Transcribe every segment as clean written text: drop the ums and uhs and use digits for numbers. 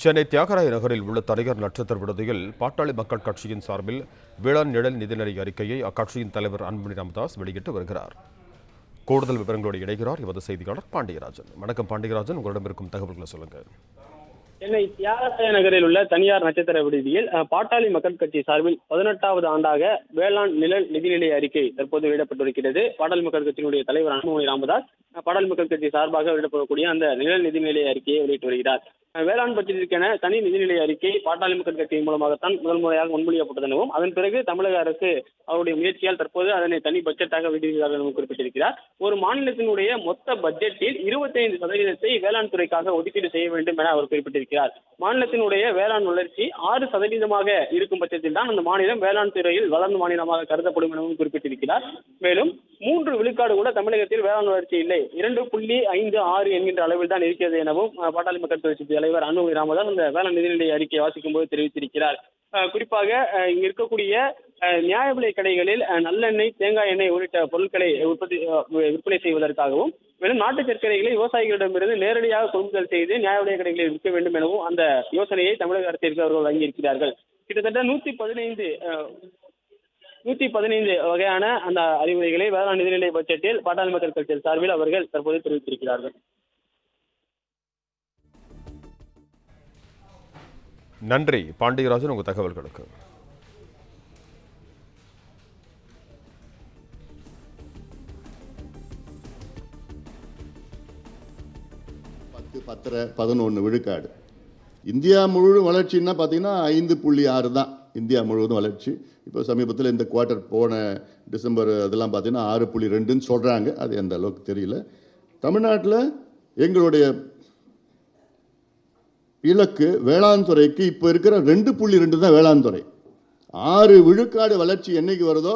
சென்னை தியாகராய நகரில் உள்ள தனியார் நட்சத்திர விடுதியில் பாட்டாளி மக்கள் கட்சியின் சார்பில் வேளாண் நிழல் நிதிநிலை அறிக்கையை அக்கட்சியின் தலைவர் அன்புமணி ராமதாஸ் வெளியிட்டு வருகிறார். கூடுதல் விவரங்களோடு இணைகிறார் எமது செய்தியாளர் பாண்டியராஜன். வணக்கம் பாண்டியராஜன், உங்களிடம் இருக்கும் தகவல்களை சொல்லுங்கள். சென்னை தியாகராய நகரில் உள்ள தனியார் நட்சத்திர விடுதியில் பாட்டாளி மக்கள் கட்சி சார்பில் 18வது ஆண்டாக வேளாண் நிழல் நிதிநிலை அறிக்கை தற்போது வெளியிடப்பட்டிருக்கிறது. பாட்டாளி மக்கள் கட்சியினுடைய தலைவர் அன்புமணி ராமதாஸ் பாட்டாளி மக்கள் கட்சி சார்பாக வெளியிடப்படக்கூடிய அந்த நிழல் நிதிநிலை அறிக்கையை வெளியிட்டு வருகிறார். வேளாண் பட்ஜெட்டிற்கென தனி நிதிநிலை அறிக்கை பாட்டாளி மக்கள் கட்சியின் மூலமாகத்தான் முதல் முறையாக முன்மொழியப்பட்டது எனவும் அதன் பிறகு தமிழக அரசு அவருடைய முயற்சியால் தற்போது அதனை தனி பட்ஜெட்டாக வெளியிடுகிறார் எனவும் குறிப்பிட்டிருக்கிறார். ஒரு மாநிலத்தினுடைய மொத்த பட்ஜெட்டில் 25% வேளாண் துறைக்காக ஒதுக்கீடு செய்ய வேண்டும் என அவர் குறிப்பிட்டிருக்கிறார். மாநிலத்தினுடைய வேளாண் வளர்ச்சி 6% இருக்கும் பட்சத்தில் தான் அந்த மாநிலம் வேளாண் துறையில் வளர்ந்த மாநிலமாக கருதப்படும் எனவும் குறிப்பிட்டிருக்கிறார். மேலும் 3 விழுக்காடு கூட தமிழகத்தில் வேளாண் வளர்ச்சி இல்லை, 2.56 என்கின்ற அளவில் தான் இருக்கிறது எனவும் பாட்டாளி மக்கள் கட்சி தலைவர் அன்புமணி ராமதாஸ் அந்த வேளாண் நிதிநிலை அறிக்கையை வாசிக்கும் போது தெரிவித்திருக்கிறார். குறிப்பாக இங்கு இருக்கக்கூடிய நியாய விலை கடைகளில் நல்லெண்ணெய், தேங்காய் எண்ணெய் உள்ளிட்ட பொருட்களை விற்பனை செய்வதற்காகவும் மேலும் நாட்டு சர்க்கரைகளை விவசாயிகளிடமிருந்து நேரடியாக கொள்முதல் செய்து நியாய விலை கடைகளில் விற்க வேண்டும் எனவும் அந்த யோசனையை தமிழக அரசிற்கு அவர்கள் வழங்கியிருக்கிறார்கள். கிட்டத்தட்ட 115 வகையான அந்த அறிவுரைகளை வேளாண் நிதிநிலை பட்ஜெட்டில் பாட்டாளி மக்கள் கட்சி சார்பில் அவர்கள் தற்போது தெரிவித்திருக்கிறார்கள். நன்றி பாண்டியராஜன், உங்கள் தகவல்களுக்கு. பத்து 11 விழுக்காடு. இந்தியா முழுவதும் வளர்ச்சின்னா பார்த்தீங்கன்னா 5.6 தான் இந்தியா முழுவதும் வளர்ச்சி. இப்போ சமீபத்தில் இந்த குவார்ட்டர் போன டிசம்பர் அதெல்லாம் பார்த்தீங்கன்னா 6.2ன்னு சொல்கிறாங்க. அது எந்த அளவுக்கு தெரியல. தமிழ்நாட்டில் எங்களுடைய இலக்கு வேளாண் துறைக்கு இப்போ இருக்கிற 2.2 தான் வேளாண் துறை. 6 விழுக்காடு வளர்ச்சி என்னைக்கு வருதோ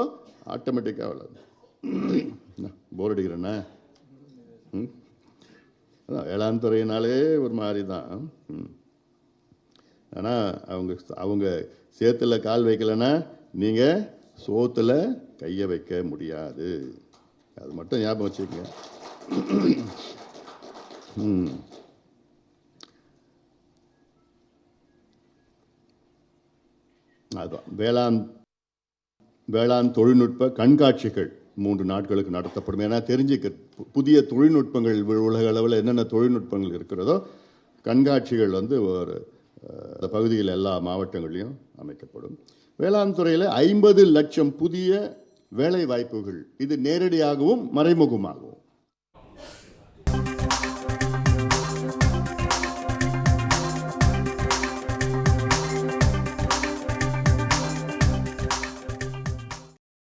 ஆட்டோமேட்டிக்காக வளருது. போர் அடிக்கிறேண்ணா, வேளாண் துறையினாலே ஒரு மாதிரி தான். ஆனால் அவங்க சேத்துல கால் வைக்கலைன்னா நீங்கள் சோத்துல கையை வைக்க முடியாது. அது மட்டும் ஞாபகம் வச்சுக்கோங்க. அதுதான் வேளாண் தொழில்நுட்ப கண்காட்சிகள் 3 நாட்களுக்கு நடத்தப்படும். ஏன்னா தெரிஞ்சுக்க புதிய தொழில்நுட்பங்கள் உலக அளவில் என்னென்ன தொழில்நுட்பங்கள் இருக்கிறதோ கண்காட்சிகள் ஒரு பகுதியில் எல்லா மாவட்டங்களிலும் அமைக்கப்படும். வேளாண் துறையில் 50 லட்சம் புதிய வேலை வாய்ப்புகள், இது நேரடியாகவும் மறைமுகமாகவும்